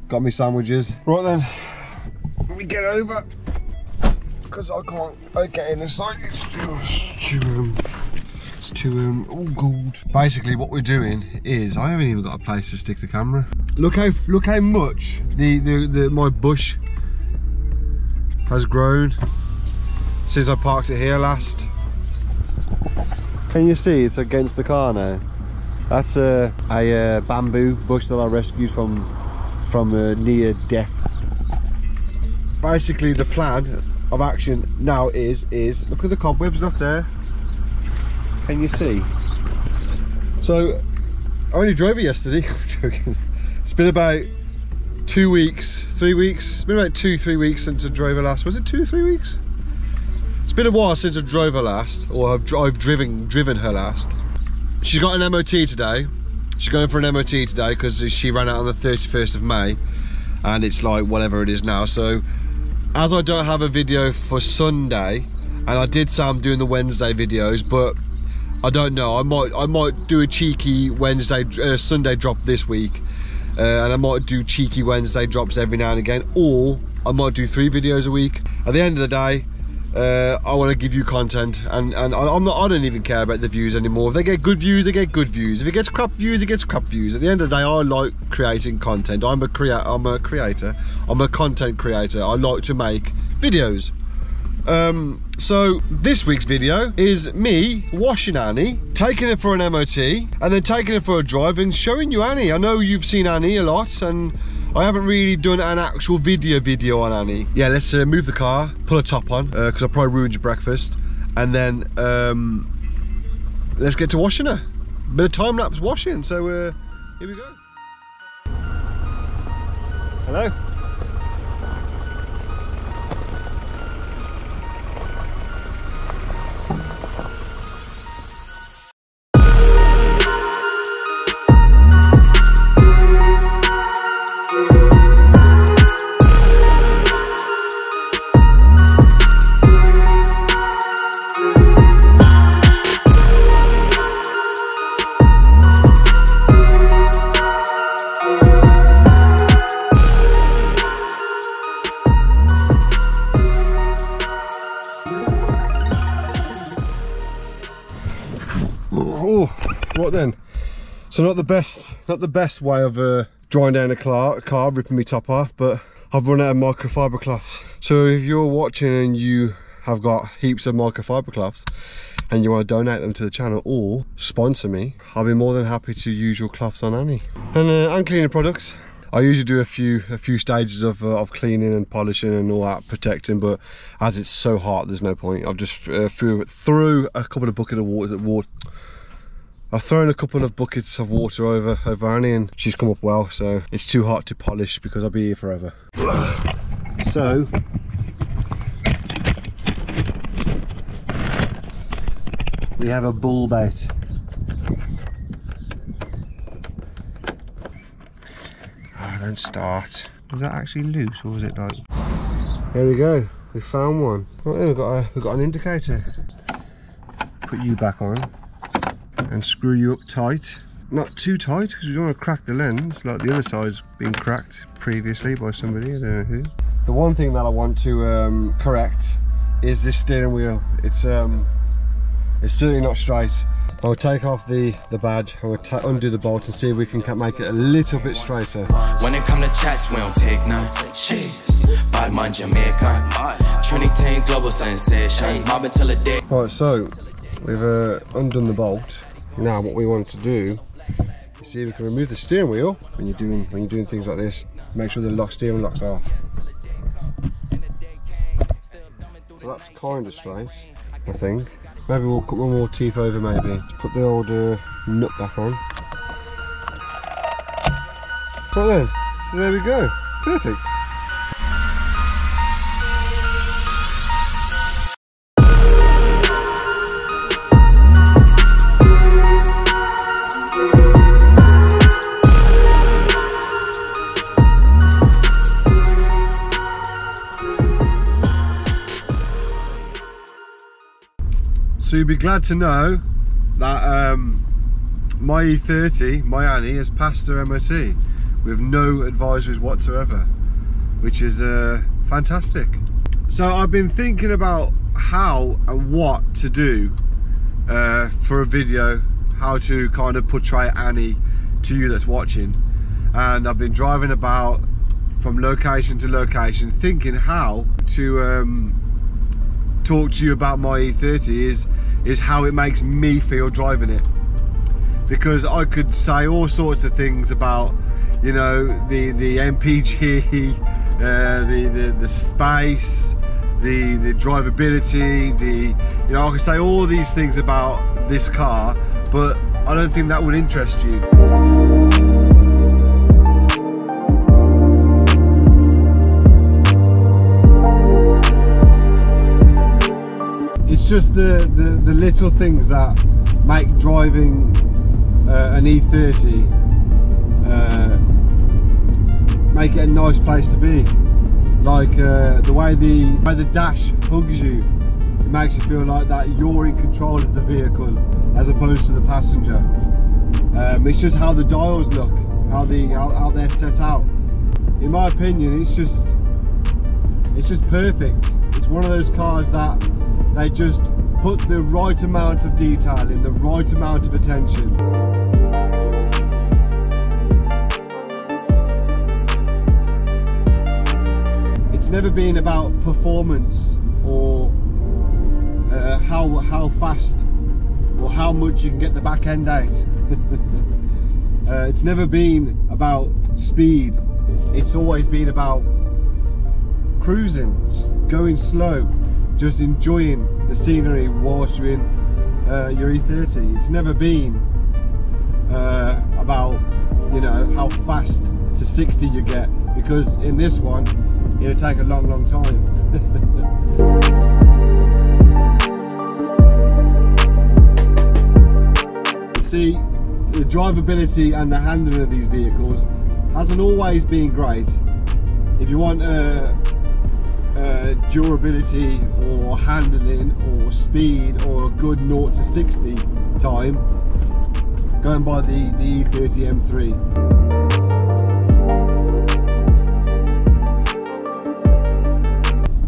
Got me sandwiches. Right then, let me get over because I can't get in this side. It's too all gold. Basically, what we're doing is I haven't even got a place to stick the camera. Look how much my bush has grown since I parked it here last. Can you see it's against the car now? That's a bamboo bush that I rescued from near death. Basically, the plan of action now is look at the cobwebs up there. Can you see? So I only drove it yesterday. I'm joking. It's been about 2 weeks, 3 weeks. It's been about 2-3 weeks since I drove her last. Was it 2-3 weeks? It's been a while since I drove her last, or I've driven her last. She's got an MOT today. She's going for an MOT today because she ran out on the 31st of May, and it's like whatever it is now. So as I don't have a video for Sunday, and I did say I'm doing the Wednesday videos, but I don't know. I might do a cheeky Sunday drop this week, and I might do cheeky Wednesday drops every now and again, or I might do 3 videos a week. At the end of the day, I want to give you content, and I don't even care about the views anymore. If they get good views, they get good views. If it gets crap views, it gets crap views. At the end of the day, I like creating content. I'm a creator. I'm a content creator. I like to make videos. So this week's video is me washing Annie, taking her for an MOT, and then taking her for a drive and showing you Annie. I know you've seen Annie a lot, and I haven't really done an actual video on Annie. Yeah, let's move the car, pull a top on, because I probably ruined your breakfast, and then let's get to washing her. Bit of time-lapse washing, so here we go. Hello. Right then, so not the best way of drying down a car, ripping me top off, but I've run out of microfiber cloths. So if you're watching and you have got heaps of microfiber cloths and you want to donate them to the channel or sponsor me, I'll be more than happy to use your cloths on Annie. And cleaning products, I usually do a few stages of cleaning and polishing and all that, protecting, but as it's so hot, there's no point. I've just threw a couple of buckets of water. I've thrown a couple of buckets of water over Annie, and she's come up well, so it's too hot to polish because I'll be here forever. So we have a bull bait. Oh, don't start. Was that actually loose, or was it like... There we go, we found one. Right then, we've got an indicator. Put you back on and screw you up tight. Not too tight, because we don't want to crack the lens like the other side's been cracked previously by somebody, I don't know who. The one thing that I want to correct is this steering wheel. It's certainly not straight. I'll take off the badge, I'll undo the bolt and see if we can make it a little bit straighter. When it come to chats, we don't take none. Bad man Jamaican, Trinity global sensation, mob until the day. Right, so we've undone the bolt. Now what we want to do is see if we can remove the steering wheel when you're doing things like this. Make sure the steering locks off. So that's kind of straight, I think. Maybe we'll cut one more teeth over, maybe. Put the old nut back on. Right then, so there we go. Perfect. So you'll be glad to know that my E30, my Annie, has passed her MOT with no advisories whatsoever, which is fantastic. So I've been thinking about how and what to do for a video, how to kind of portray Annie to you that's watching. And I've been driving about from location to location thinking how to talk to you about my E30 is how it makes me feel driving it. Because I could say all sorts of things about, you know, the MPG, the space, the drivability, you know, I could say all these things about this car, but I don't think that would interest you. It's just the little things that make driving an E30 make it a nice place to be. Like the way the dash hugs you, it makes you feel like that you're in control of the vehicle as opposed to the passenger. It's just how the dials look, how they're set out. In my opinion, it's just perfect. It's one of those cars that they just put the right amount of detail in, the right amount of attention. It's never been about performance or how fast or how much you can get the back end out. It's never been about speed. It's always been about cruising, going slow, just enjoying the scenery whilst you're in your E30. It's never been about, you know, how fast to 60 you get, because in this one it'll take a long time. See, the drivability and the handling of these vehicles hasn't always been great. If you want durability or handling or speed or a good 0 to 60 time, go and buy the E30 M3.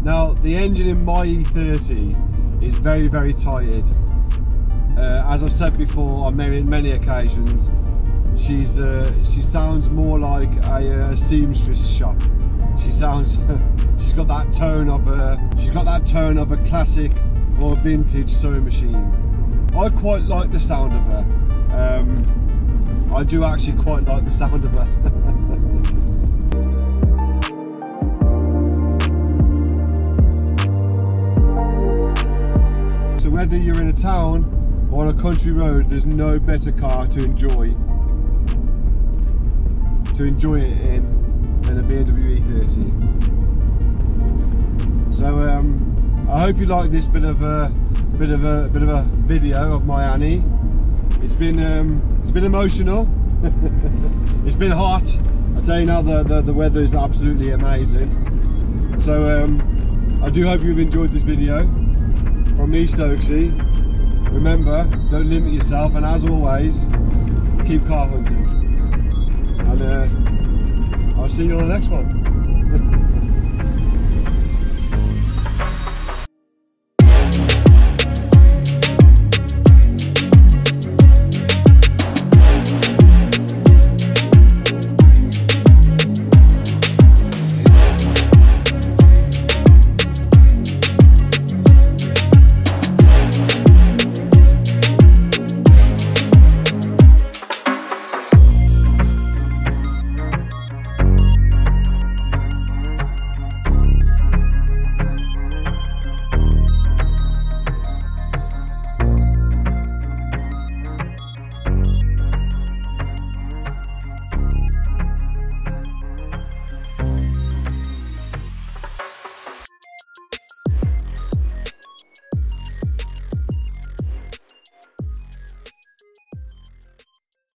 Now the engine in my E30 is very tired. As I've said before on many occasions, she sounds more like a seamstress shop. She's got that tone of a classic or vintage sewing machine. I quite like the sound of her. I do actually quite like the sound of her. So whether you're in a town or on a country road, there's no better car to enjoy it in than a BMW E30. So I hope you like this bit of a video of my Annie. It's been emotional. It's been hot. I tell you now, the weather is absolutely amazing. So I do hope you've enjoyed this video. From me, Stokesy. Remember, don't limit yourself, and as always, keep car hunting. And I'll see you on the next one.